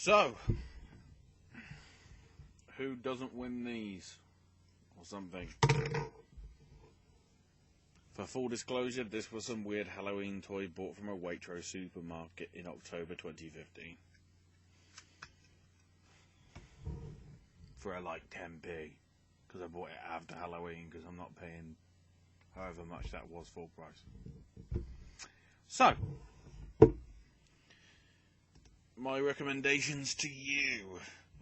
So, who doesn't win these? Or something. For full disclosure, this was some weird Halloween toy bought from a Waitrose supermarket in October 2015. For like 10p. Because I bought it after Halloween, because I'm not paying however much that was full price. So, my recommendations to you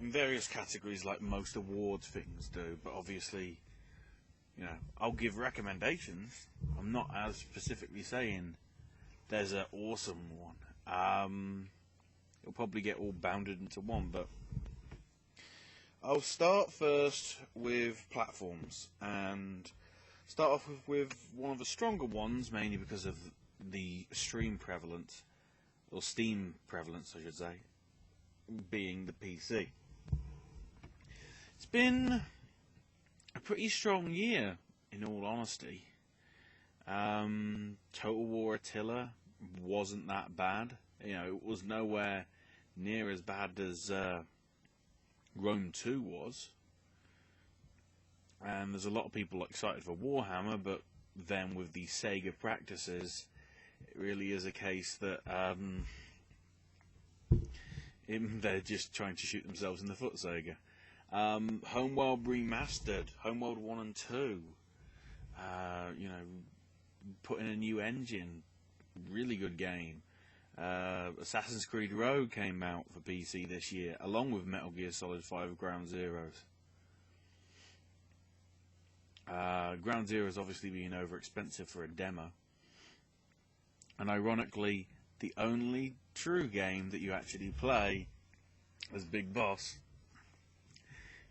in various categories, like most awards things do, but obviously, you know, I'll give recommendations. I'm not as specifically saying there's an awesome one. It'll probably get all bounded into one, but I'll start first with platforms, and start off with one of the stronger ones, mainly because of the Steam prevalence, or Steam prevalence, I should say, being the PC. It's been a pretty strong year, in all honesty. Total War Attila wasn't that bad. You know, it was nowhere near as bad as Rome 2 was. And there's a lot of people excited for Warhammer, but then with the Sega practices, it really is a case that they're just trying to shoot themselves in the foot, Sega. Homeworld Remastered, Homeworld 1 and 2, you know, put in a new engine, really good game. Assassin's Creed Rogue came out for PC this year, along with Metal Gear Solid 5 Ground Zeroes. Ground Zero is obviously being over expensive for a demo, and ironically, the only true game that you actually play as Big Boss.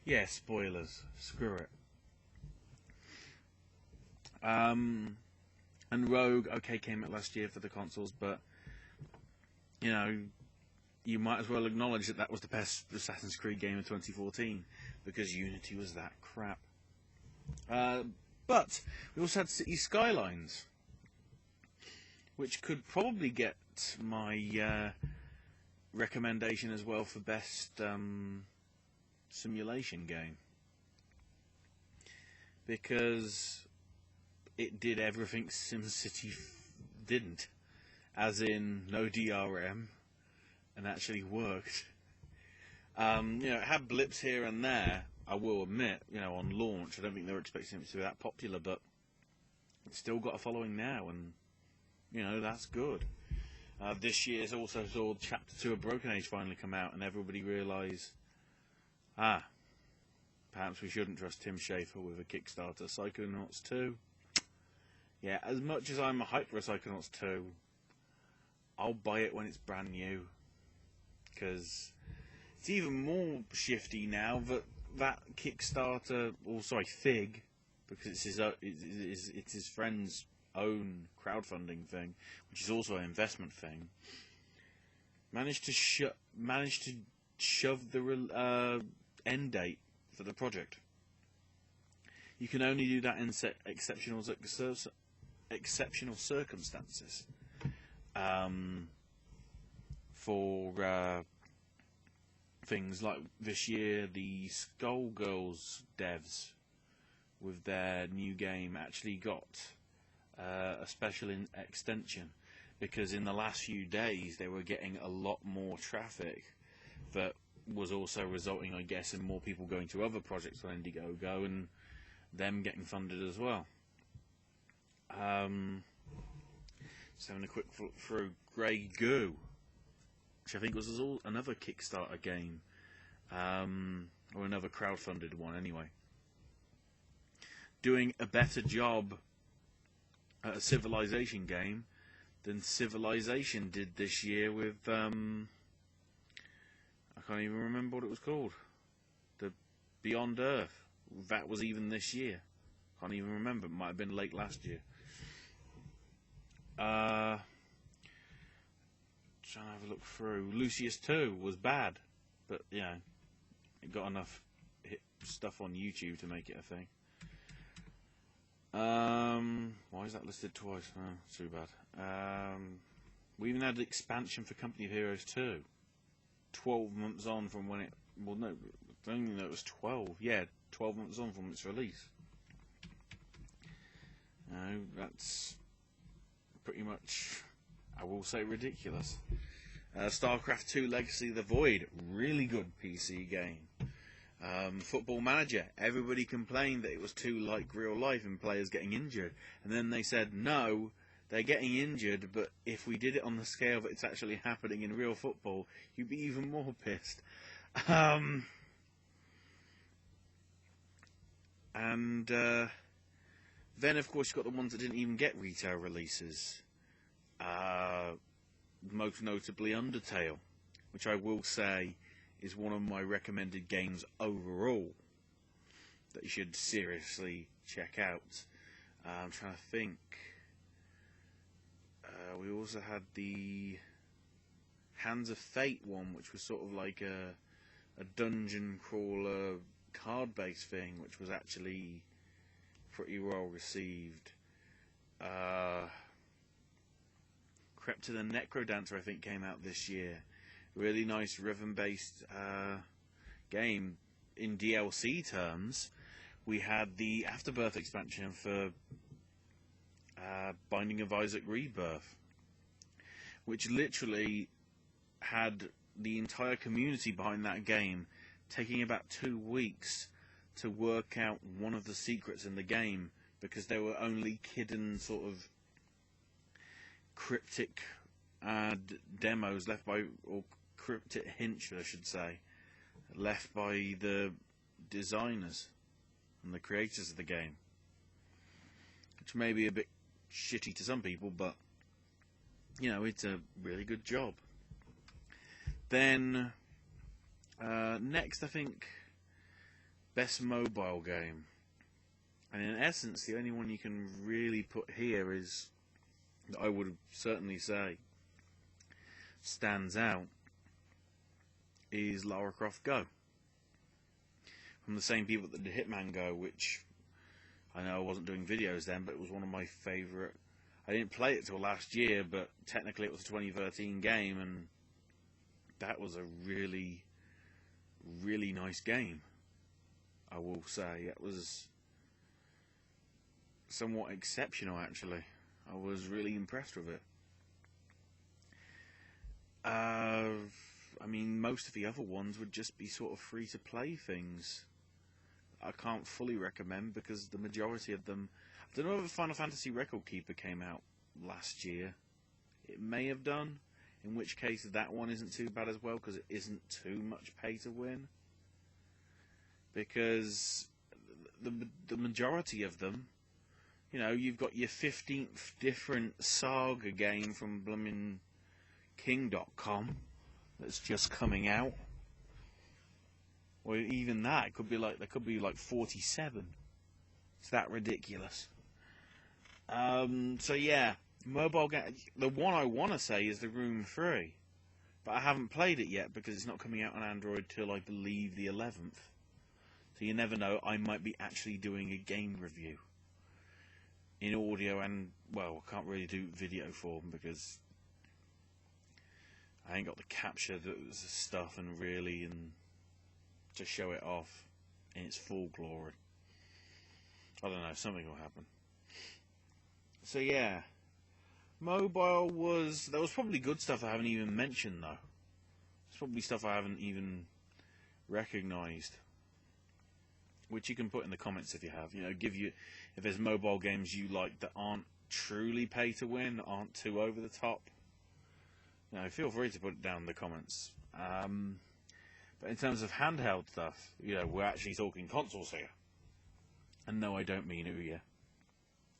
Yeah, spoilers. Screw it. And Rogue, okay, came out last year for the consoles, but you know, you might as well acknowledge that that was the best Assassin's Creed game of 2014 because Unity was that crap. But we also had City Skylines, which could probably get my recommendation as well for best simulation game, because it did everything SimCity didn't, as in no DRM, and actually worked. You know, it had blips here and there, I will admit, you know, on launch. I don't think they were expecting it to be that popular, but it's still got a following now, and, you know, that's good. This year's also saw Chapter 2 of Broken Age finally come out, and everybody realised, perhaps we shouldn't trust Tim Schafer with a Kickstarter. Psychonauts 2. Yeah, as much as I'm a hype for Psychonauts 2, I'll buy it when it's brand new, because it's even more shifty now that that Kickstarter, or sorry, Fig, because it's his friend's own crowdfunding thing, which is also an investment thing, managed to shove the end date for the project. You can only do that in exceptional circumstances. For things like this year, the Skullgirls devs with their new game actually got a special extension, because in the last few days they were getting a lot more traffic that was also resulting, I guess, in more people going to other projects on Indiegogo and them getting funded as well. Just having a quick look through Grey Goo, which I think was another Kickstarter game, or another crowdfunded one anyway. Doing a better job at a Civilization game than Civilization did this year with, I can't even remember what it was called. The Beyond Earth. That was even this year. Can't even remember. It might have been late last year. Trying to have a look through. Lucius 2 was bad, but you know, it got enough stuff on YouTube to make it a thing. Why is that listed twice? Oh, too bad. We even had an expansion for Company of Heroes 2. 12 months on from when it... Well, no, I don't even know it was 12. Yeah, 12 months on from its release. No, that's pretty much, I will say, ridiculous. StarCraft 2 Legacy of the Void, really good PC game. Football Manager, everybody complained that it was too like real life and players getting injured. And then they said, no, they're getting injured, but if we did it on the scale that it's actually happening in real football, you'd be even more pissed. Then, of course, you've got the ones that didn't even get retail releases. Most notably Undertale, which I will say is one of my recommended games overall that you should seriously check out. I'm trying to think. We also had the Hands of Fate one, which was sort of like a dungeon crawler card-based thing, which was actually pretty well received. Crept to the Necrodancer, I think, came out this year. Really nice rhythm-based game. In DLC terms, we had the Afterbirth expansion for Binding of Isaac Rebirth, which literally had the entire community behind that game taking about 2 weeks to work out one of the secrets in the game, because there were only hidden sort of cryptic demos left by, or cryptic hints, I should say, left by the designers and the creators of the game, which may be a bit shitty to some people, but you know, it's a really good job. Then next, I think, best mobile game, and in essence the only one you can really put here is, I would certainly say stands out, is Lara Croft Go, from the same people that did Hitman Go, which I know I wasn't doing videos then, but it was one of my favourite. I didn't play it till last year, but technically it was a 2013 game, and that was a really, really nice game, I will say. It was somewhat exceptional, actually. I was really impressed with it. I mean, most of the other ones would just be sort of free-to-play things. I can't fully recommend, because the majority of them... I don't know if Final Fantasy Record Keeper came out last year. It may have done, in which case that one isn't too bad as well, because it isn't too much pay-to-win. Because the majority of them, you know, you've got your 15th different Saga game from blooming King.com that's just coming out. Or even that, it could be like, there could be like 47. It's that ridiculous. So yeah, mobile game. The one I want to say is The Room 3, but I haven't played it yet because it's not coming out on Android till, I believe, the 11th. So you never know, I might be actually doing a game review in audio, and, well, I can't really do video form because I ain't got the capture the stuff and really, and to show it off in its full glory. I don't know, something will happen. So yeah, mobile was, there was probably good stuff I haven't even mentioned though. There's probably stuff I haven't even recognised, which you can put in the comments if you have. You know, give you, if there's mobile games you like that aren't truly pay to win, aren't too over the top, you know, feel free to put it down in the comments. But in terms of handheld stuff, you know, we're actually talking consoles here. And no, I don't mean Ouya.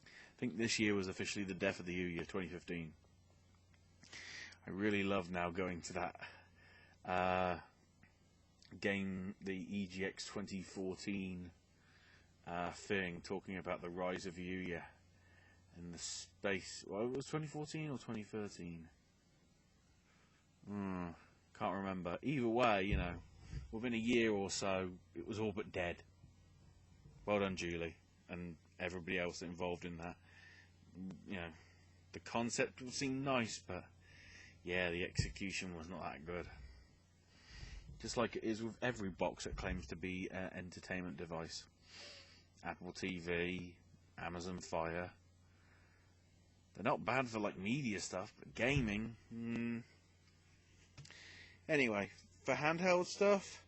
I think this year was officially the death of the Ouya, 2015. I really love now going to that game, the EGX 2014 thing, talking about the rise of Ouya and the space. Well, it was 2014 or 2013? Can't remember. Either way, you know, within a year or so, it was all but dead. Well done, Julie, and everybody else involved in that. You know, the concept seemed nice, but yeah, the execution was not that good. just like it is with every box that claims to be an entertainment device. Apple TV, Amazon Fire. They're not bad for like media stuff, but gaming. Anyway, for handheld stuff,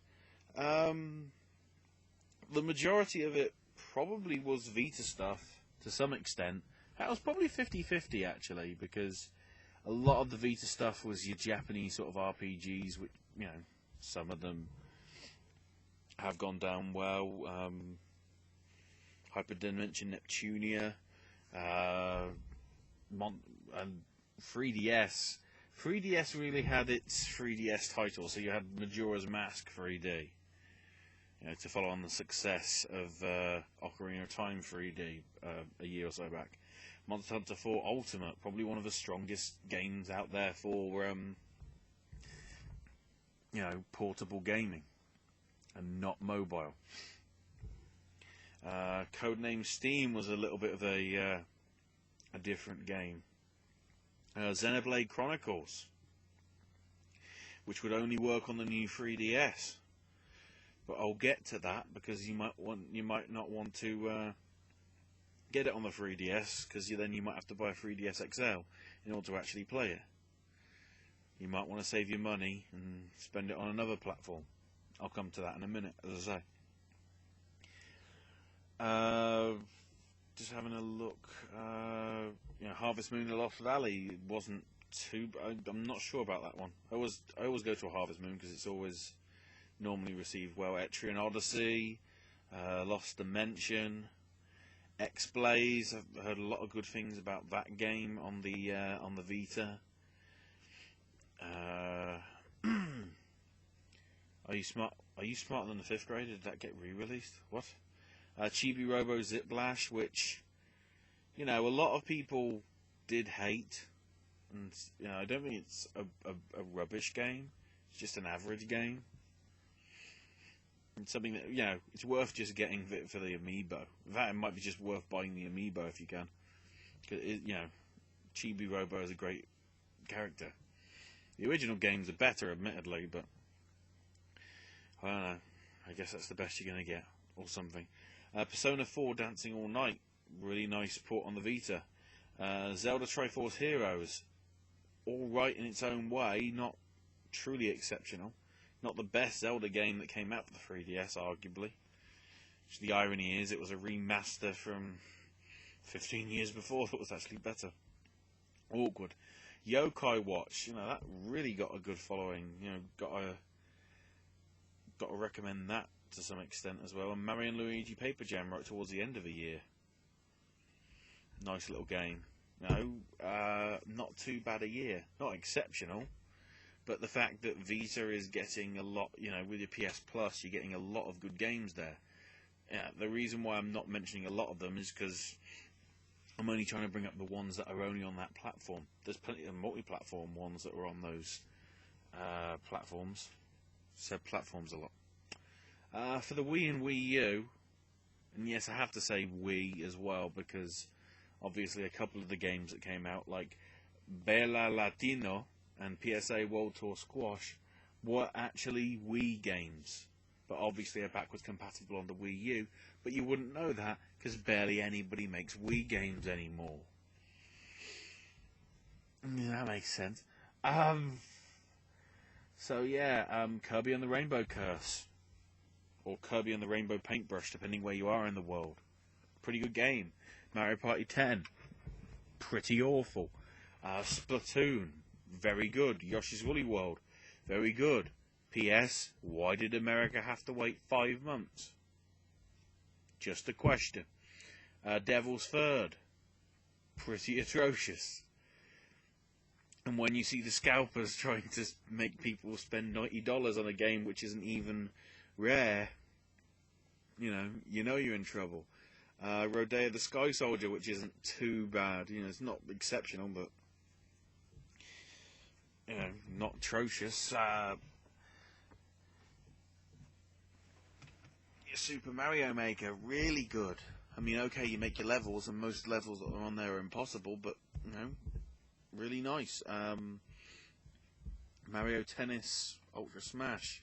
the majority of it probably was Vita stuff to some extent. That was probably 50-50 actually, because a lot of the Vita stuff was your Japanese sort of RPGs, which, you know, some of them have gone down well. Hyperdimension Neptunia, and 3DS. 3DS really had its 3DS title, so you had Majora's Mask 3D, you know, to follow on the success of Ocarina of Time 3D a year or so back. Monster Hunter 4 Ultimate, probably one of the strongest games out there for you know, portable gaming and not mobile. Codename Steam was a little bit of a different game. Xenoblade Chronicles, which would only work on the new 3DS, but I'll get to that because you might not want to get it on the 3DS, because then you might have to buy a 3DS XL in order to actually play it. You might want to save your money and spend it on another platform. I'll come to that in a minute, as I say. Just having a look. You know, Harvest Moon: The Lost Valley wasn't too. I'm not sure about that one. I always go to a Harvest Moon because it's always normally received well. Etrian Odyssey, Lost Dimension, X-Blaze. I've heard a lot of good things about that game on the Vita. Are you smarter than the fifth grader? Did that get re-released? What? Chibi Robo Ziplash, which, you know, a lot of people did hate, and, you know, I don't think it's a rubbish game. It's just an average game. It's something that, you know, it's worth just getting for the amiibo. In fact, it might be just worth buying the amiibo if you can. Because, you know, Chibi Robo is a great character. The original games are better, admittedly, but I don't know. I guess that's the best you're going to get, or something. Persona 4 Dancing All Night, really nice port on the Vita. Zelda Triforce Heroes, alright in its own way, not truly exceptional. Not the best Zelda game that came out for the 3DS, arguably. Which the irony is, it was a remaster from 15 years before that was actually better. Awkward. Yokai Watch, you know, that really got a good following. You know, got to recommend that to some extent as well. And Mario and Luigi Paper Jam right towards the end of the year. Nice little game. No, not too bad a year. Not exceptional, but the fact that Vita is getting a lot, you know, with your PS Plus, you're getting a lot of good games there. Yeah, the reason why I'm not mentioning a lot of them is because I'm only trying to bring up the ones that are only on that platform. There's plenty of multi-platform ones that are on those platforms. Said platforms a lot. For the Wii and Wii U, and yes, I have to say Wii as well, because obviously a couple of the games that came out, like Bella Latino and PSA World Tour Squash, were actually Wii games, but obviously are backwards compatible on the Wii U. But you wouldn't know that because barely anybody makes Wii games anymore. That makes sense. So yeah, Kirby and the Rainbow Curse, or Kirby and the Rainbow Paintbrush, depending where you are in the world. Pretty good game. Mario Party 10, pretty awful. Splatoon, very good. Yoshi's Woolly World, very good. P.S. Why did America have to wait 5 months? Just a question. Devil's Third, pretty atrocious. And when you see the scalpers trying to make people spend $90 on a game which isn't even rare, you know you're in trouble. Rodea the Sky Soldier, which isn't too bad. You know, it's not exceptional, but you know, not atrocious. Super Mario Maker, really good. I mean, okay, you make your levels, and most levels that are on there are impossible, but you know, really nice. Mario Tennis Ultra Smash,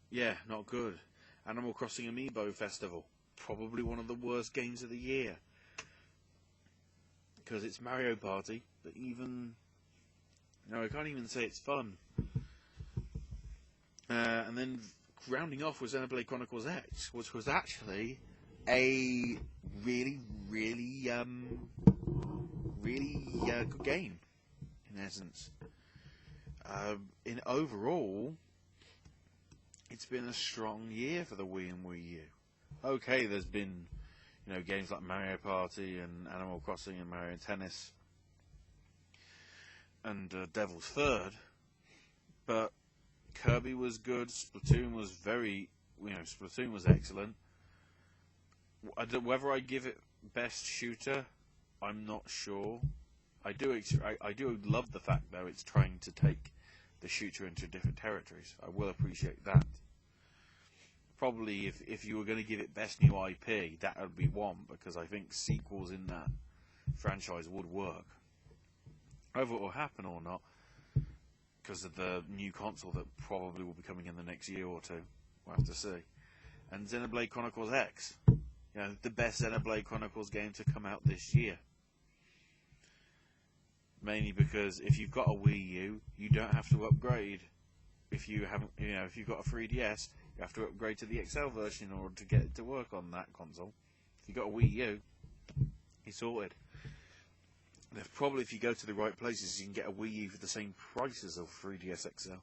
Yeah, not good. Animal Crossing Amiibo Festival, probably one of the worst games of the year. Because it's Mario Party, but even... No, I can't even say it's fun. And then rounding off was Xenoblade Chronicles X, which was actually a really good game, in essence. In overall, it's been a strong year for the Wii and Wii U. Okay, there's been, games like Mario Party and Animal Crossing and Mario Tennis and Devil's Third, but Kirby was good. Splatoon was Splatoon was excellent. Whether I give it best shooter, I'm not sure. I do love the fact though it's trying to take the shooter into different territories. I will appreciate that. Probably if you were going to give it best new IP, that would be one, because I think sequels in that franchise would work. Whether it will happen or not, because of the new console that probably will be coming in the next year or two, we'll have to see. And Xenoblade Chronicles X, the best Xenoblade Chronicles game to come out this year. Mainly because if you've got a Wii U, you don't have to upgrade. If you've got a 3DS, you have to upgrade to the XL version in order to get it to work on that console. If you've got a Wii U, you're sorted. Probably if you go to the right places, you can get a Wii U for the same price as a 3DS XL.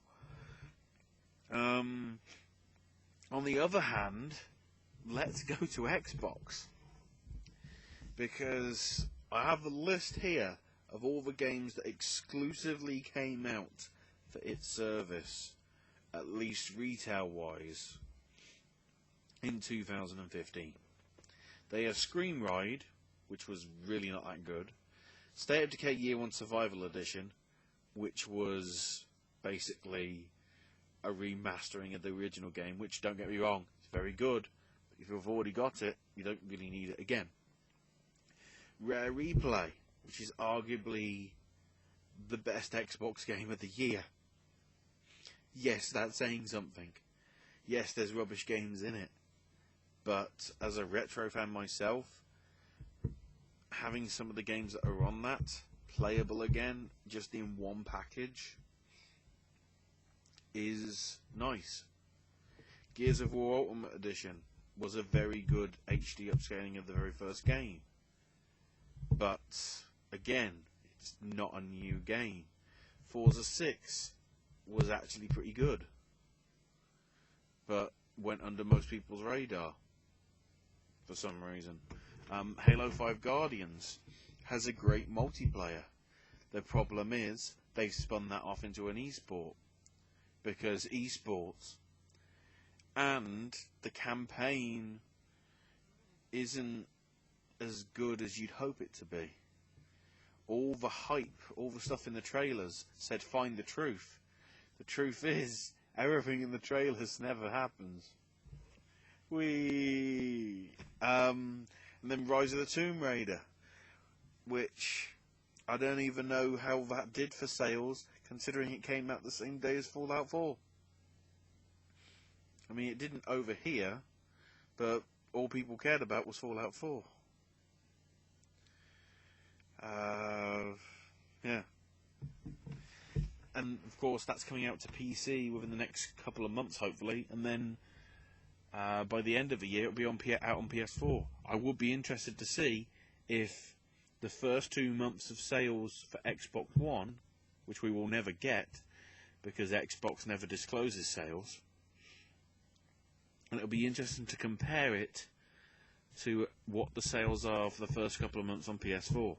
On the other hand, let's go to Xbox. Because I have a list here of all the games that exclusively came out for its service, at least retail-wise, in 2015. They are Scream Ride, which was really not that good. State of Decay Year 1 Survival Edition, which was basically a remastering of the original game, which, don't get me wrong, it's very good. But if you've already got it, you don't really need it again. Rare Replay, which is arguably the best Xbox game of the year. Yes, that's saying something. Yes, there's rubbish games in it. But as a retro fan myself, having some of the games that are on that playable again, just in one package, is nice. Gears of War Ultimate Edition was a very good HD upscaling of the very first game. But, again, it's not a new game. Forza 6 was actually pretty good, but went under most people's radar for some reason. Halo 5 Guardians has a great multiplayer. The problem is they've spun that off into an esport, because esports and the campaign isn't as good as you'd hope it to be. All the hype, all the stuff in the trailers said find the truth. The truth is, everything in the trailers never happens. And then Rise of the Tomb Raider, which I don't even know how that did for sales, considering it came out the same day as Fallout 4. I mean, it didn't over here, but all people cared about was Fallout 4. Yeah. And, of course, that's coming out to PC within the next couple of months, hopefully, and then by the end of the year, it'll be out on PS4. I would be interested to see if the first 2 months of sales for Xbox One, which we will never get, because Xbox never discloses sales, and it'll be interesting to compare it to what the sales are for the first couple of months on PS4.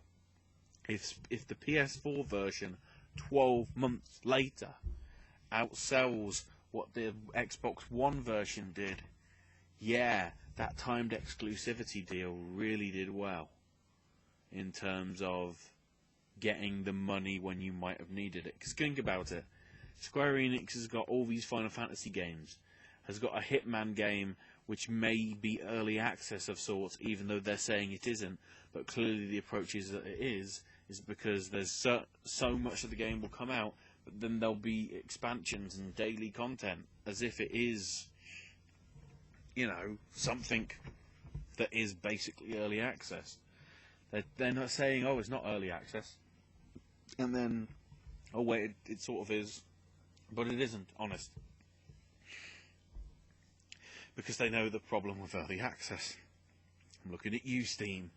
If the PS4 version 12 months later outsells what the Xbox One version did, yeah, that timed exclusivity deal really did well in terms of getting the money when you might have needed it. Because think about it, Square Enix has got all these Final Fantasy games, has got a Hitman game which may be early access of sorts, even though they're saying it isn't, but clearly the approach is that it is because there's so much of the game will come out, but then there'll be expansions and daily content, as if it is something that is basically early access. They're not saying, oh, it's not early access, and then, oh wait, it sort of is, but it isn't, honest. Because they know the problem with early access. I'm looking at you, Steam,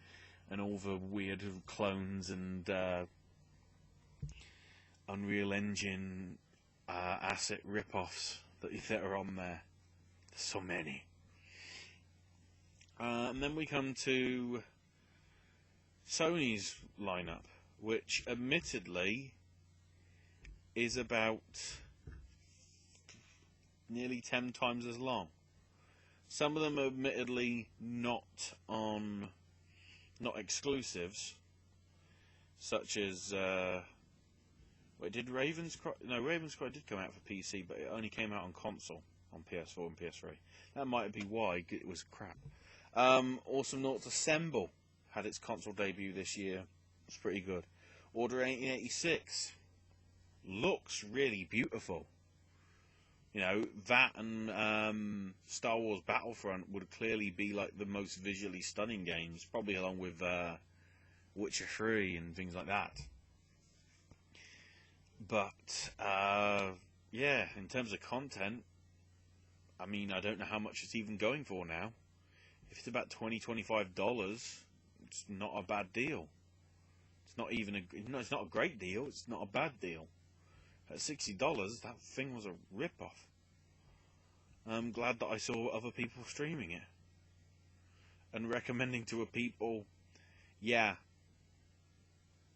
and all the weird clones and Unreal Engine asset rip-offs that are on there. There's so many. And then we come to Sony's lineup, which admittedly is about nearly 10 times as long. Some of them are admittedly not exclusives, such as did Raven's Cry? No, Raven's Cry did come out for PC, but it only came out on console, on PS4 and PS3. That might be why it was crap. Awesome Naughts Assemble had its console debut this year. It's pretty good. Order 1886 looks really beautiful. That and Star Wars Battlefront would clearly be like the most visually stunning games, probably along with Witcher 3 and things like that. But, in terms of content, I mean, I don't know how much it's even going for now. If it's about $20-25, it's not a bad deal. It's not even it's not a great deal. It's not a bad deal. At $60, that thing was a rip-off. I'm glad that I saw other people streaming it and recommending to people, yeah,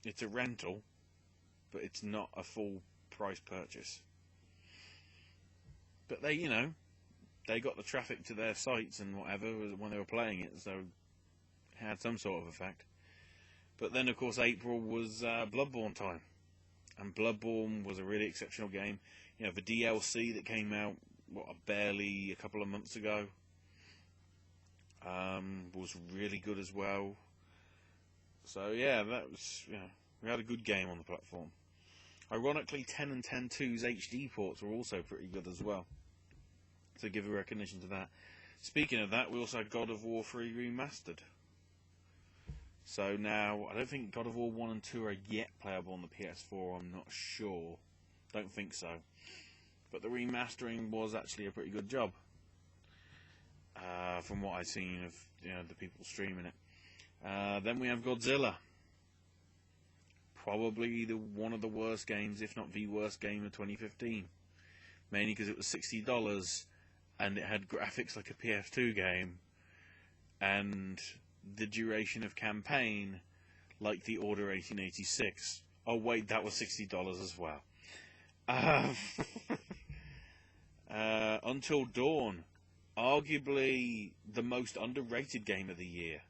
it's a rental, but it's not a full price purchase. But they got the traffic to their sites and whatever when they were playing it, so it had some sort of effect. But then, of course, April was Bloodborne time. And Bloodborne was a really exceptional game. The DLC that came out, barely a couple of months ago, was really good as well. So, yeah, that was, we had a good game on the platform. Ironically, 10 and 10.2's HD ports were also pretty good as well. So give a recognition to that. Speaking of that, we also had God of War 3 Remastered. So now, I don't think God of War 1 and 2 are yet playable on the PS4, I'm not sure. Don't think so. But the remastering was actually a pretty good job. From what I've seen of the people streaming it. Then we have Godzilla. Probably one of the worst games, if not the worst game of 2015. Mainly because it was $60 and it had graphics like a PS2 game. And the duration of campaign like the Order 1886. Oh wait, that was $60 as well. Until Dawn, arguably the most underrated game of the year.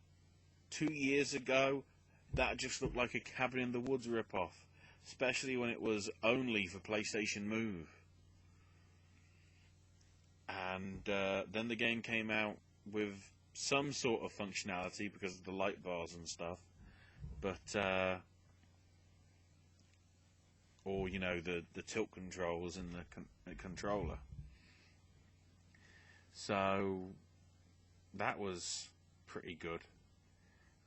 2 years ago, that just looked like a Cabin in the Woods ripoff, especially when it was only for PlayStation Move. And then the game came out with some sort of functionality because of the light bars and stuff, but or the tilt controls and the controller. So that was pretty good.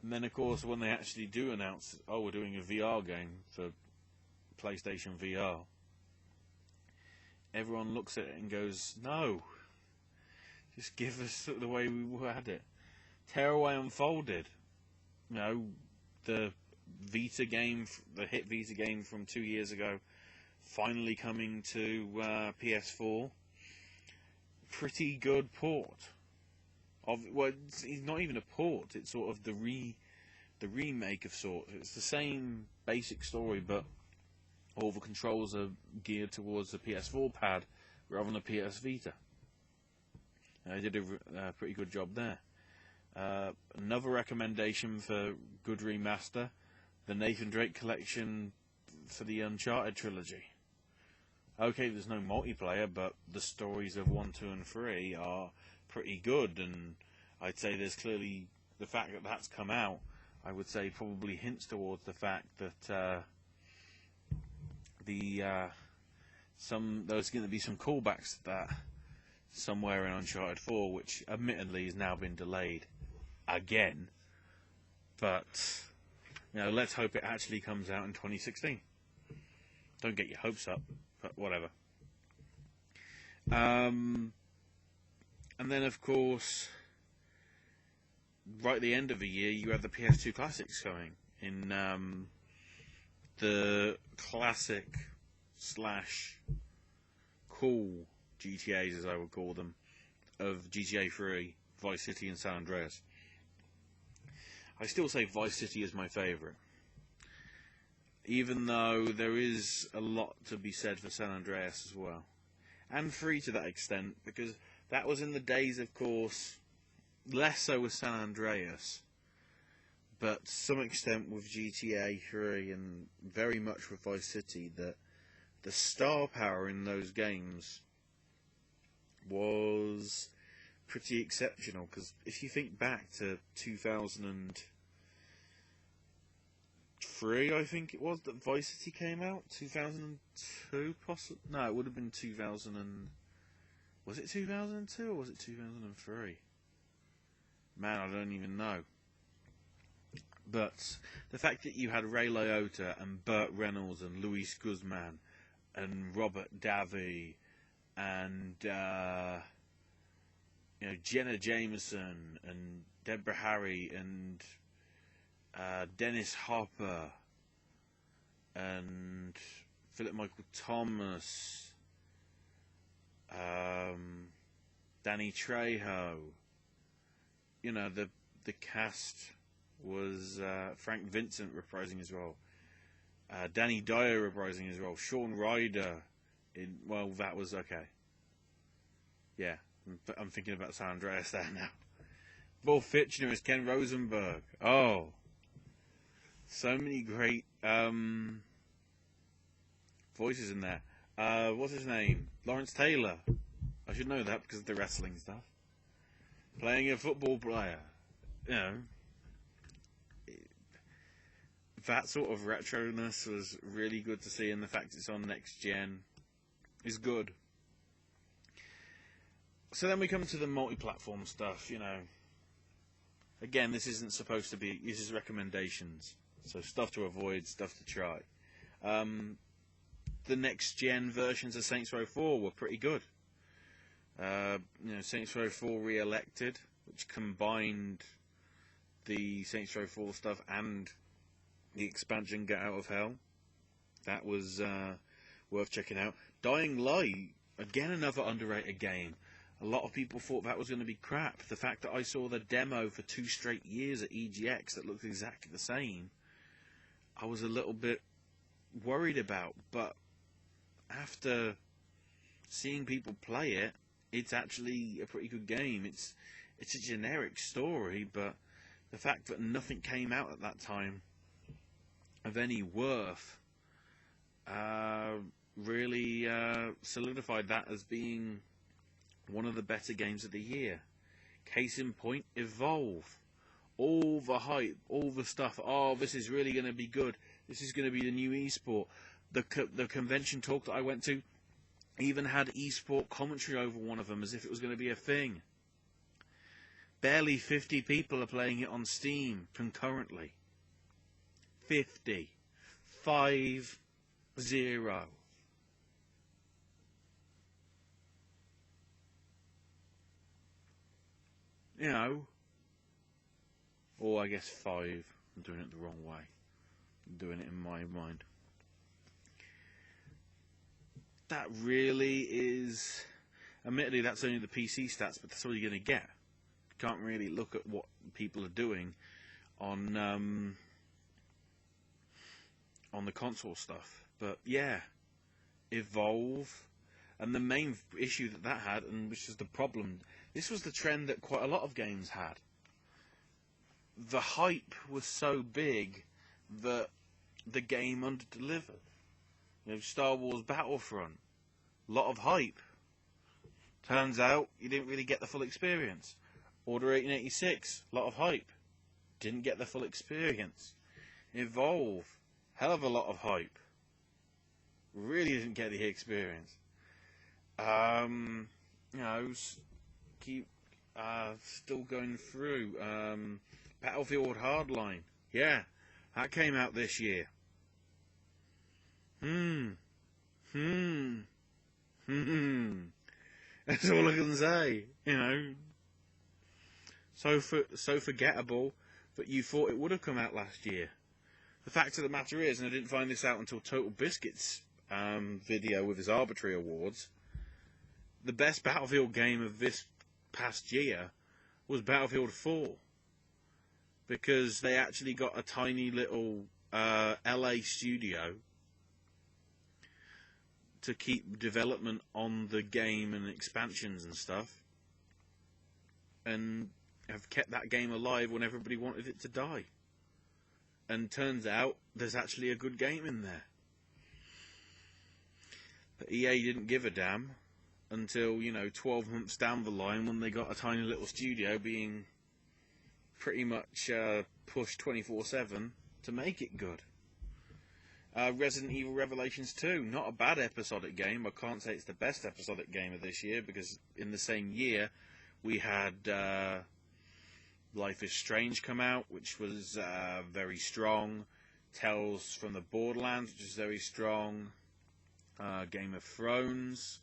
And then of course when they actually do announce, oh, we're doing a VR game for PlayStation VR, everyone looks at it and goes, no, just give us the way we had it. Tearaway Unfolded, the Vita game, the hit Vita game from 2 years ago, finally coming to PS4. Pretty good port. It's not even a port. It's sort of the remake of sorts. It's the same basic story, but all the controls are geared towards the PS4 pad rather than the PS Vita. They did a pretty good job there. Another recommendation for good remaster, the Nathan Drake collection for the Uncharted trilogy. Okay, there's no multiplayer, but the stories of 1, 2, and 3 are pretty good, and I'd say there's clearly the fact that that's come out, I would say probably hints towards the fact that there's going to be some callbacks to that. somewhere in Uncharted 4, which admittedly has now been delayed again. But, let's hope it actually comes out in 2016. Don't get your hopes up, but whatever. And then, of course, right at the end of the year, you had the PS2 Classics coming in the classic / cool GTAs, as I would call them, of GTA 3, Vice City, and San Andreas. I still say Vice City is my favourite, even though there is a lot to be said for San Andreas as well. And 3 to that extent, because that was in the days, of course, less so with San Andreas, but to some extent with GTA 3 and very much with Vice City, that the star power in those games was pretty exceptional. Because if you think back to 2003, I think it was, that Vice City came out, 2002 possibly? No, it would have been 2000 and... Was it 2002 or was it 2003? Man, I don't even know. But the fact that you had Ray Liotta and Burt Reynolds and Luis Guzman and Robert Davi and Jenna Jameson and Deborah Harry and Dennis Hopper and Philip Michael Thomas, Danny Trejo. The cast was Frank Vincent reprising his role, Danny Dyer reprising his role, Shaun Ryder that was okay. Yeah, I'm thinking about San Andreas there now. Bill Fitchner as Ken Rosenberg. Oh, so many great voices in there. What's his name? Lawrence Taylor. I should know that because of the wrestling stuff. Playing a football player. That sort of retroness was really good to see, and the fact it's on next gen is good. So then we come to the multi-platform stuff, Again, this isn't supposed to be... This is recommendations. So stuff to avoid, stuff to try. The next-gen versions of Saints Row 4 were pretty good. Saints Row 4 Re-Elected, which combined the Saints Row 4 stuff and the expansion Get Out of Hell. That was worth checking out. Dying Light, again another underrated game. A lot of people thought that was going to be crap. The fact that I saw the demo for 2 straight years at EGX that looked exactly the same, I was a little bit worried about. But after seeing people play it, it's actually a pretty good game. It's a generic story, but the fact that nothing came out at that time of any worth really solidified that as being one of the better games of the year. Case in point, Evolve. All the hype, all the stuff. Oh, this is really going to be good. This is going to be the new esport. The convention talk that I went to even had esport commentary over one of them as if it was going to be a thing. Barely 50 people are playing it on Steam concurrently. 50. 5-0. Or I guess 5. I'm doing it the wrong way. I'm doing it in my mind. That really is... Admittedly, that's only the PC stats, but that's all you're going to get. You can't really look at what people are doing on the console stuff. But yeah, Evolve. And the main issue that had, and which is the problem, this was the trend that quite a lot of games had. The hype was so big that the game under-delivered. Star Wars Battlefront, a lot of hype. Turns out you didn't really get the full experience. Order 1886, a lot of hype. Didn't get the full experience. Evolve, hell of a lot of hype. Really didn't get the experience. you know, keep still going through. Battlefield Hardline, yeah, that came out this year. That's all I can say. You know, so forgettable that you thought it would have come out last year. The fact of the matter is, and I didn't find this out until Total Biscuit's video with his arbitrary awards, the best Battlefield game of this past year was Battlefield 4. Because they actually got a tiny little LA studio to keep development on the game and expansions and stuff, and have kept that game alive when everybody wanted it to die. And turns out there's actually a good game in there. But EA didn't give a damn until, 12 months down the line, when they got a tiny little studio being pretty much pushed 24/7 to make it good. Resident Evil Revelations 2, not a bad episodic game. I can't say it's the best episodic game of this year, because in the same year we had Life is Strange come out, which was very strong. Tales from the Borderlands, which is very strong. Game of Thrones,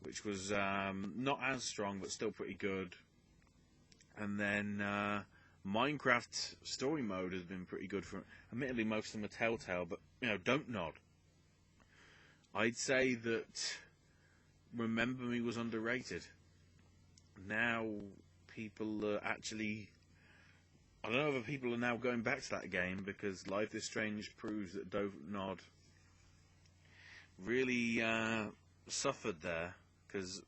which was not as strong but still pretty good. And then Minecraft Story Mode has been pretty good for, admittedly most of them are Telltale, but don't nod. I'd say that Remember Me was underrated. Now people are actually, I don't know if people are now going back to that game, because Life is Strange proves that Don't Nod really suffered there, because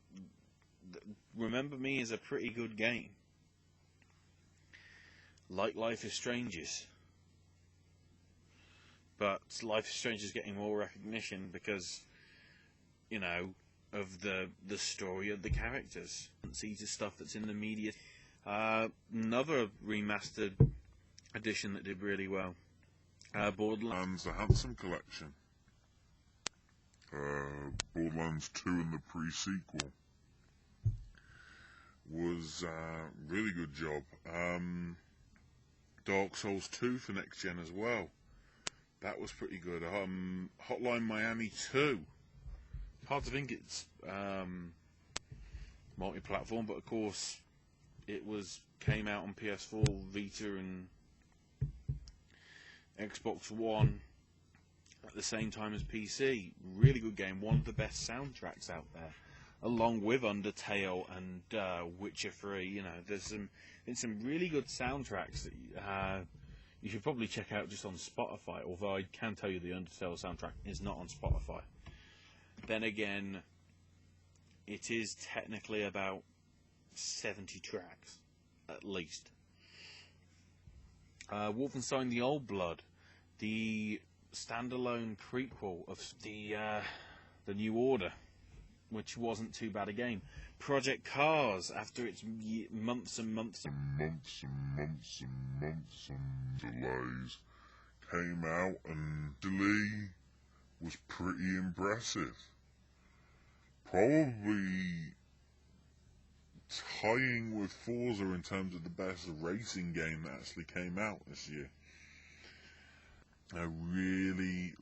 Remember Me is a pretty good game. Like Life is Strange's. But Life is Strange is getting more recognition because, of the story of the characters. See the stuff that's in the media. Another remastered edition that did really well. Borderlands. The Handsome Collection. Borderlands 2 and the pre-sequel was a really good job. Dark Souls 2 for next gen as well. That was pretty good. Hotline Miami 2. Hard to think it's multi-platform, but of course it came out on PS4, Vita, and Xbox One at the same time as PC. Really good game. One of the best soundtracks out there, along with Undertale and Witcher 3. There's been some really good soundtracks that you should probably check out just on Spotify, although I can tell you the Undertale soundtrack is not on Spotify. Then again, it is technically about 70 tracks, at least. Wolfenstein The Old Blood, the standalone prequel of the New Order, which wasn't too bad a game. Project Cars, after its months and delays, came out, and delay was pretty impressive. Probably tying with Forza in terms of the best racing game that actually came out this year. A really,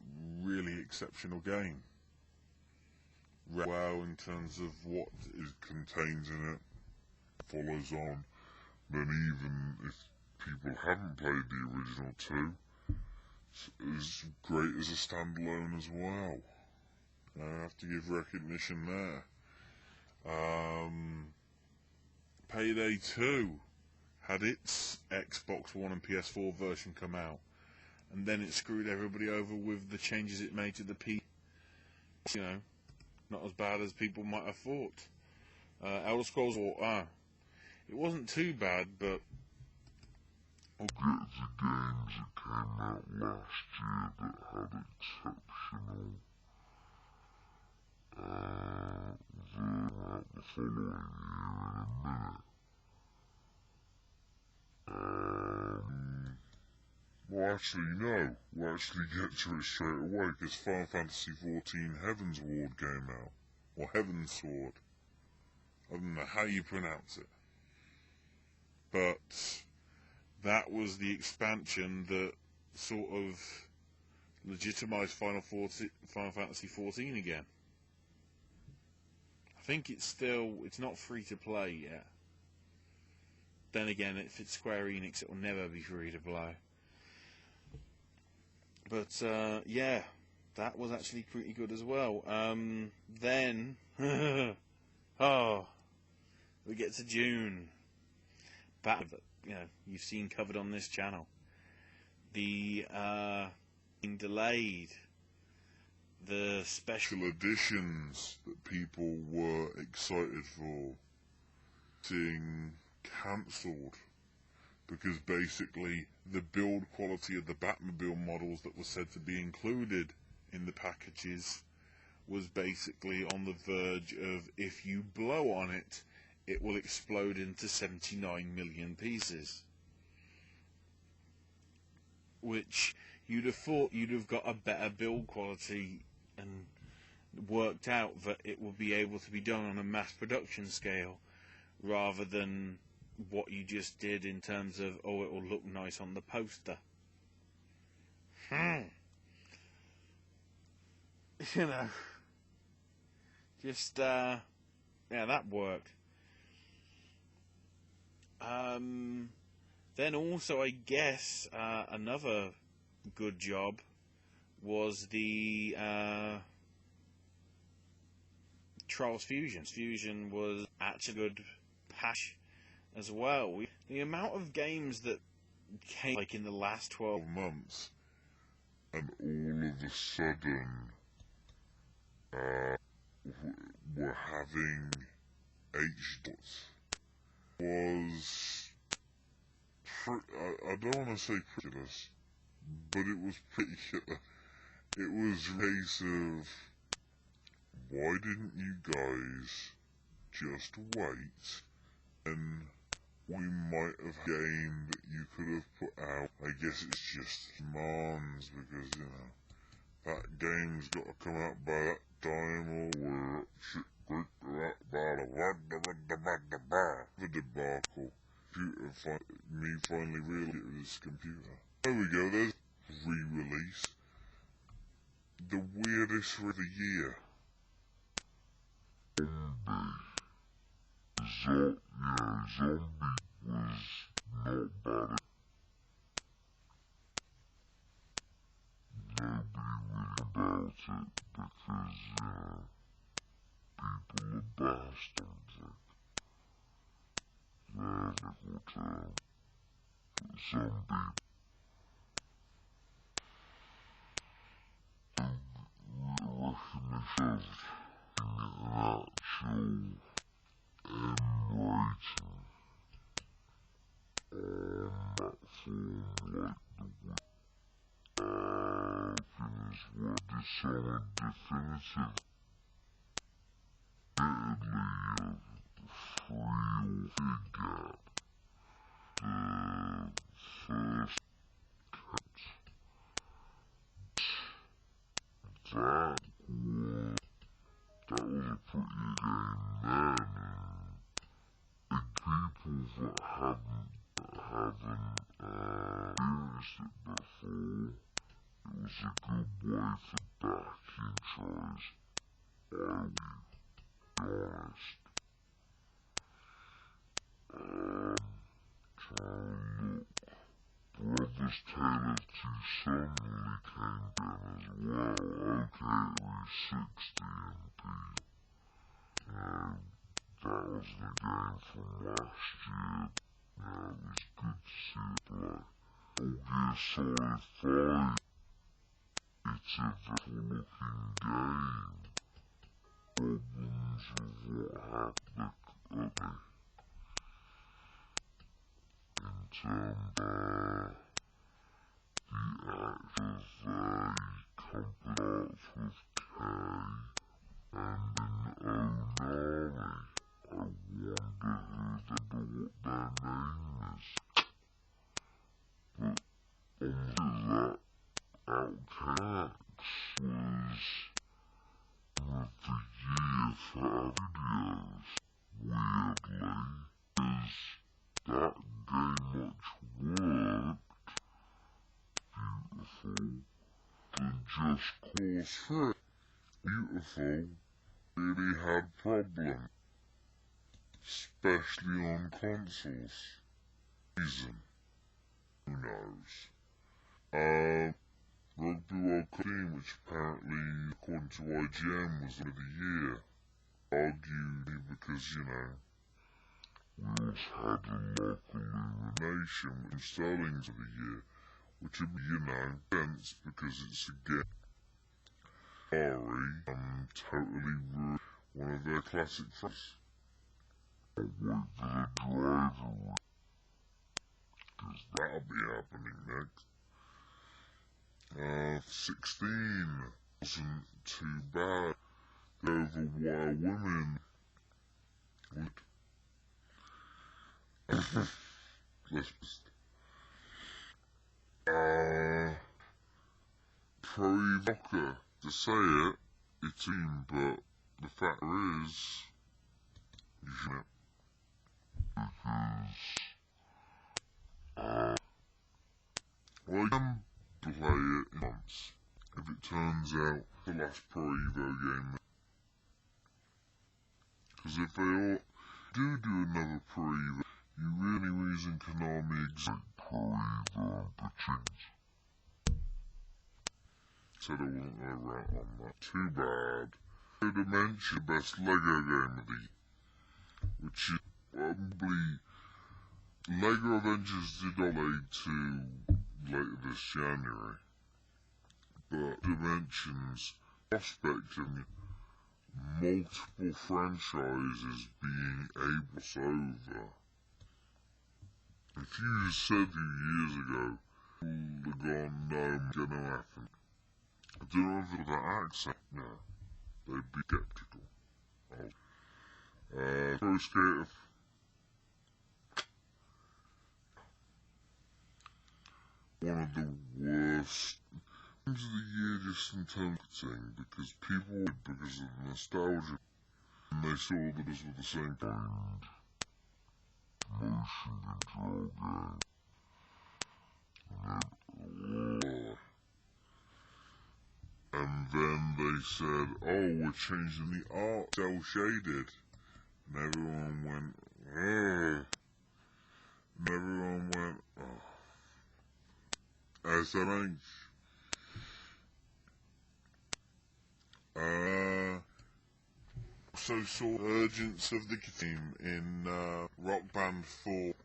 really exceptional game. Well, in terms of what it contains in it, follows on. Then even if people haven't played the original 2, it's as great as a standalone as well. I have to give recognition there. Payday 2 had its Xbox One and PS4 version come out, and then it screwed everybody over with the changes it made to the PC. Not as bad as people might have thought. Elder Scrolls, it wasn't too bad, but I'll get the games that came out last year that had exceptional the following year in a minute. Well, actually, no. We'll actually get to it straight away, because Final Fantasy XIV Heaven's Ward came out. Or Heaven's Sword. I don't know how you pronounce it. But that was the expansion that sort of legitimized Final Fantasy XIV again. I think it's not free to play yet. Then again, if it's Square Enix, it will never be free to play. But yeah, that was actually pretty good as well. Then, oh, we get to June. Back, you've seen covered on this channel. The being delayed. The special editions that people were excited for being cancelled because basically the build quality of the Batmobile models that were said to be included in the packages was basically on the verge of, if you blow on it, it will explode into 79 million pieces. Which you'd have thought you'd have got a better build quality and worked out that it will be able to be done on a mass production scale rather than what you just did in terms of, oh, it will look nice on the poster. Just yeah, that worked. Then also, I guess another good job was the Trials Fusion. Fusion was actually a good patch as well. The amount of games that came like in the last 12 months, and all of a sudden were having HDs was I don't want to say ridiculous, but it was pretty. It was a case of, why didn't you guys just wait, and we might have a game that you could have put out. I guess it's just demands because, that game's got to come out by that time, or we're up shit creek to that the debacle. Me finally realized it was computer. There we go, there's re-release. The weirdest for the year. Zombie was not bad. Nobody really about it because, people are bastards. Technical term. Zombie. Recognition in an actual writing that form like things were decided definitive. Admittedly, free figure. The first cut. That was a pretty game then. And people that haven't experienced it before, it was a good way for backing choice. I'll be honest. Brothers Tale of Two suddenly came down as well. Okay, it was 60 MP. That was the game from last year. It was good to see it play. Gear Solid 5. It's a very looking game. Problems with what happened in terms of the actors companies with K and an Onari. I wonder what their name is. But under that, Outcasts was one of the year for videos. We Wars 3. Beautiful really had problems, especially on consoles. Reason, who knows? Rugby World Cup team, which apparently, according to IGN, was of the year, argued because, you know, we also had a local elimination with Sterling's of the year, which would be, you know, sense because it's again totally ruined one of their classic phrases. I'll wait for the driver, because that'll be happening next. 16 wasn't too bad. The Overwire women would provoker to say it, it's him, but the fact is, you shouldn't. Well, you can play it once, if it turns out the last Pro Evo game. Because if they all do another Pro Evo, you really reason Konami exact Pro Evo change. Said I wasn't going to rant on that. Too bad. To mention the best Lego game of the year, which is probably Lego Avengers Delayed 2 later this January, but Dimensions prospect of multiple franchises being able to over. If you said a few years ago, would have gone, no, gonna happen. I don't know if that accent, no, they'd be skeptical. Pro Skater, one of the worst games of the year just in terms of thing, because people, because of the nostalgia, and they saw that this was the same kind motion control game. And then they said, oh, we're changing the art, cell shaded. And everyone went, ugh. And everyone went, oh. SMH. Also saw urgence of the team in Rock Band 4 and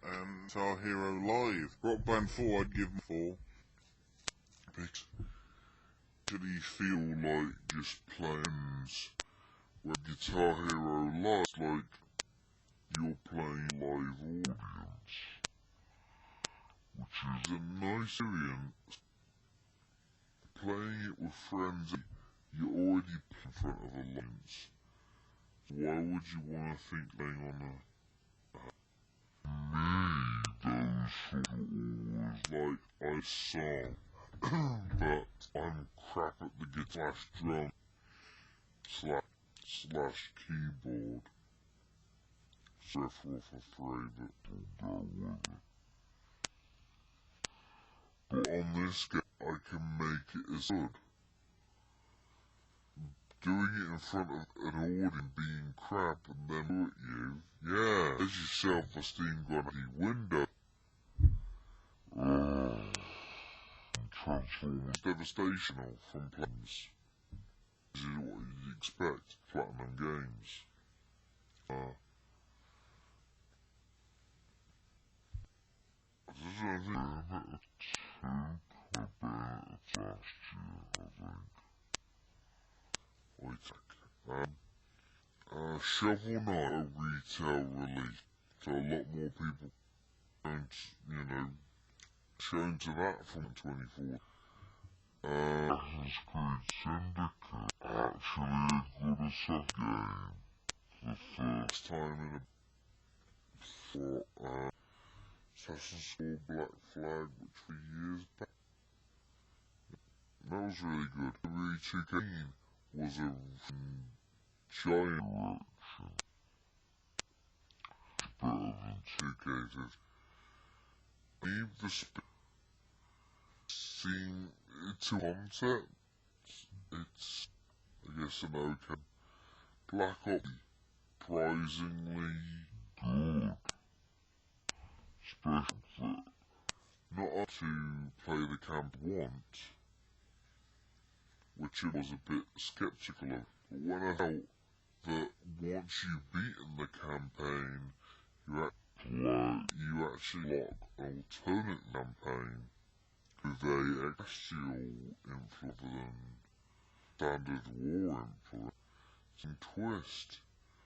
Guitar Hero Live. Rock Band 4 I'd give them 4. Because actually feel like just playing where Guitar Hero Live is like you're playing live audience, which is a nice experience. Playing it with friends, you're already in front of an audience. Why would you want to think playing on those sort of always like I song, but I'm crap at the guitar drum slash keyboard. Therefore for 3, but we'll go with it. But on this game, I can make it as good. Doing it in front of an audience being crap and then look at you, yeah, there's your self-esteem gone out the window. Transformers devastational from Platinums. This is what you'd expect, Platinum games. This is I think last year, I think. Shovel Knight, a retail release, so a lot more people don't, you know, shown to that from 24. Assassin's Creed Syndicate, actually a good assault game. The first time in a Assassin's Creed Black Flag, which was years back. That was really good. WWE 2K was a giant reaction. Better than 2K. Leave the seem to concept it's, I guess, an okay. Black Ops, surprisingly good. Especially not to play the camp once, which I was a bit sceptical of. But when I felt that once you've beaten the campaign, you actually lock an alternate campaign with a celestial influence than standard war influence and twist.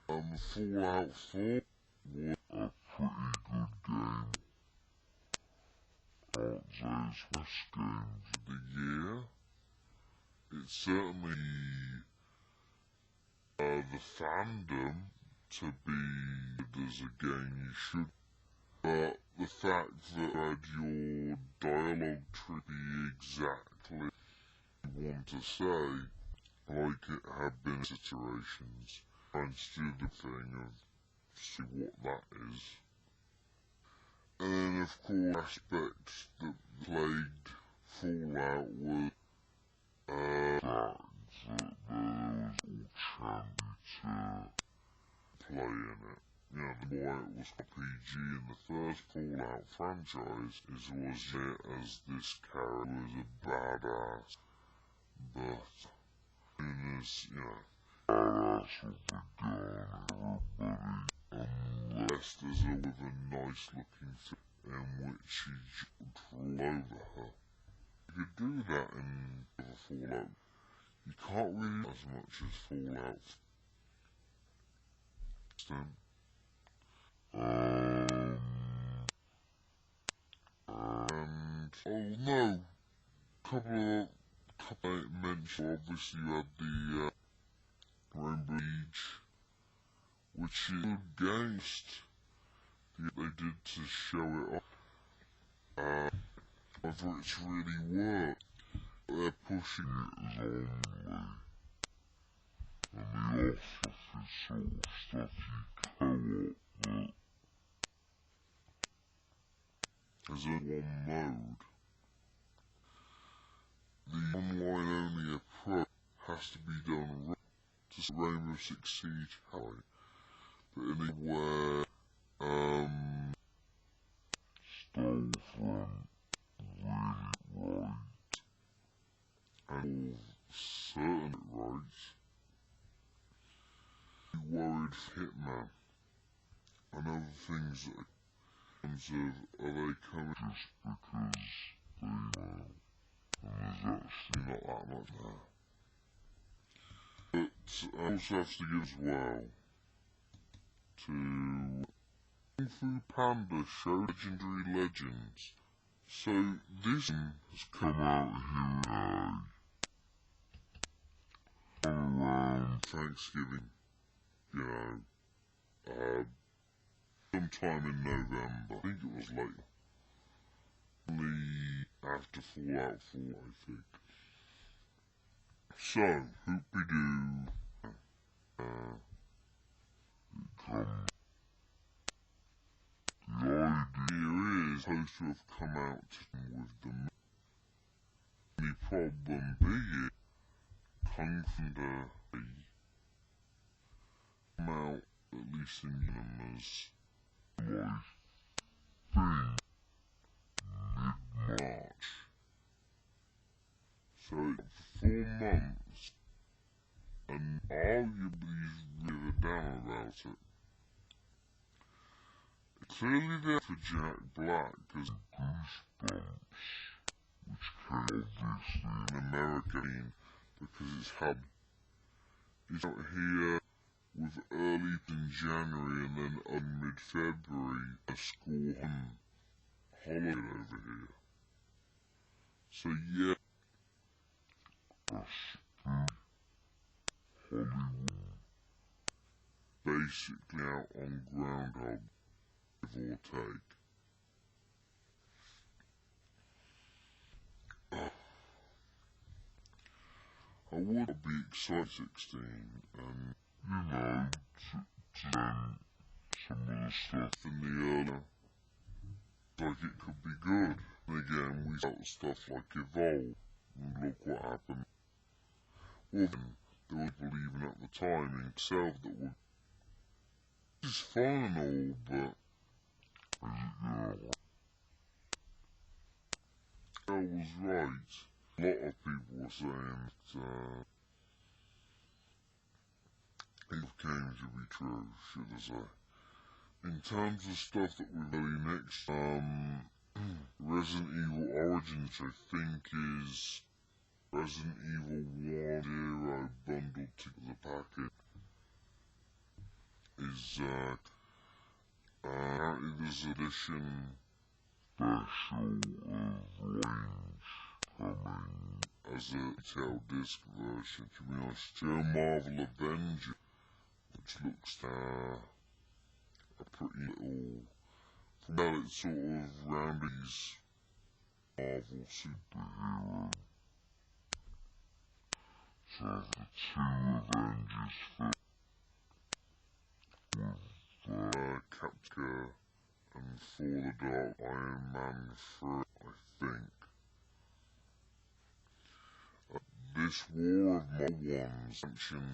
Fallout 4 was a pretty good game. Zay's best games of the year. It's certainly the fandom to be as a game you should. But the fact that had your dialogue tree be exactly what you want to say, like it had been iterations, trying to do the thing of see what that is. And then, of course, aspects that plagued Fallout were that there was all to play in it. You know, why it was RPG in the first Fallout franchise was it as this character was a badass, but as soon as, you know, badass with the gun, everybody, unless there's with a nice looking thing in which you jumped all over her. You could do that in Fallout. You can't really do as much as Fallout. And oh no, couple I mentioned, obviously you had the Rainbow Siege, which is against they did to show it off. Whether it's really worked, they're pushing it as only, and the off-the-sort of stuff you co-op that as a one mode. The online-only approach has to be done right to Rainbow Six Siege high, but anywhere, Stormfront really right, and all certain rights. You worried for Hitman and other things that terms of, are they coming just because they will, and there's actually not that much there. But I also have to give as well to Kung Fu Panda Show Legendary Legends. So this has come out here around Thanksgiving, you know, sometime in November. I think it was late. Only after Fallout 4, I think. So, hoopy-doo. The idea is supposed to have come out with the only problem being Kung Fu Panda come out, at least in cinemas, I think mid-March. So 4 months, and arguably he's really down about it. It's clearly there for Jack Black, because Goosebumps, which came obviously in America, because it's out here with early in January and then on mid-February, a school holiday over here. So yeah, Hollywood, basically out on Groundhog, give or take. I would be excited 16 and, you know, to learn some of the stuff in the earlier, like it could be good. And again, we felt stuff like Evolve, and look what happened. Well, then, there was people even at the time in itself that would, this is fine and all, but, I was right. A lot of people were saying that, it came to be true, should I say. In terms of stuff that we're really next, Resident Evil Origins, I think, is Resident Evil 1 bundled together the packet. Is, apparently there's edition special of Range coming as a retail disc version. To be honest, Joe Marvel Avenger, which looks a pretty little, well, it's sort of Randy's Marvel superhero. So the two Avengers fit with Captain and For the Dark Iron Man 3, I think. This War of Ones action /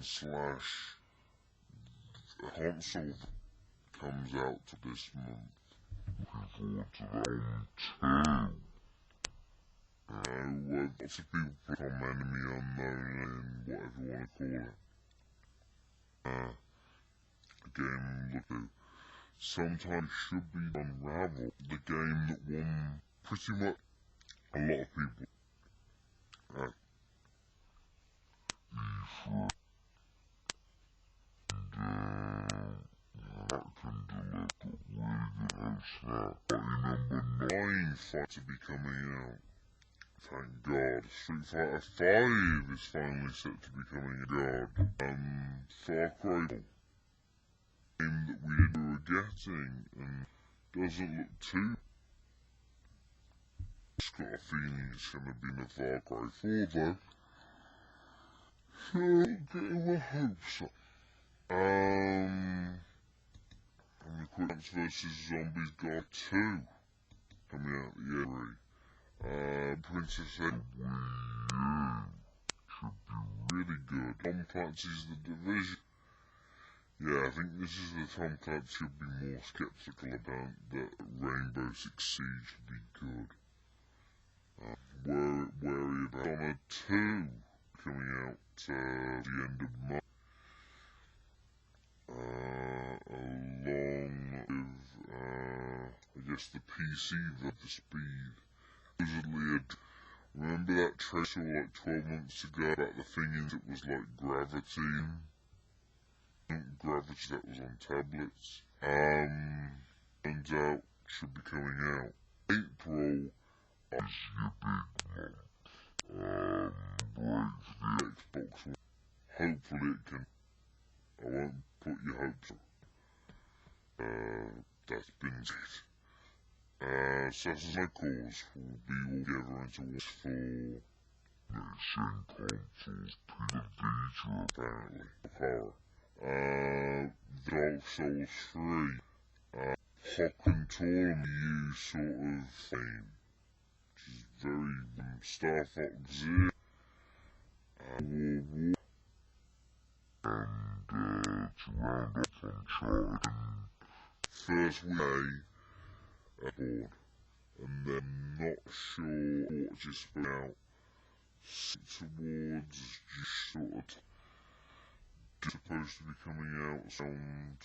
console comes out this month. Looking forward to that one too. Lots of people put on Enemy Unknown and whatever you want to call it. Again, look at sometimes should be Unravel, the game that won pretty much a lot of people. That can deliver really good hopes that. Party number 9 fight to be coming out. Thank God. Street Fighter 5 is finally set to be coming out. Far Cry, game that we were getting and doesn't look too. Just got a feeling it's gonna be in a Far Cry 4 though. So getting my hopes up. Plants vs Zombies God 2 coming out the year. Princess Edward should be really good. Tom Clancy's The Division. Yeah, I think this is the Tom Clancy should be more skeptical about that Rainbow Six Siege should be good. Wary about Dishonored 2 coming out the end of March. Along with, I guess the PC for the speed. Supposedly, remember that trailer like 12 months ago about the thing it was like Gravity? Gravity that was on tablets. Turns out, should be coming out. April is your big month. Break for the Xbox One. Hopefully it can. I won't put your hopes on. That's been it. Assassin's Cause will be all together into one for next-gen consoles, Peter Vita apparently, horror. Dark Souls 3, Hocken Tournament sort of thing, which is very Star Fox Zero, War, and to round off Uncharted, first way aboard, and then not sure what just put out towards just sort of supposed to be coming out sound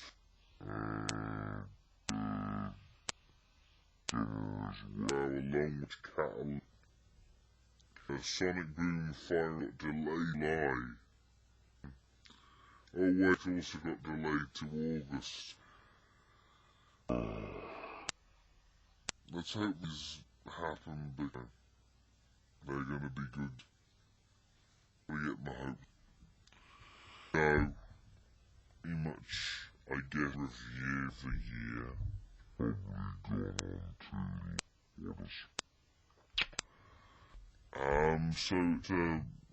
as well, along with Catalan. Sonic Boom Fire got delayed live. Oh wait, it also got delayed to August. Let's hope this happens, but they're gonna be good. We get my hope. So, pretty much, I guess, review of the year. Probably gone on to what is. So,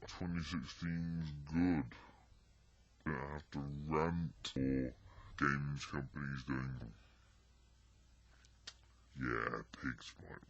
2016's good. Don't have to rant or games companies doing. Yeah, pigs might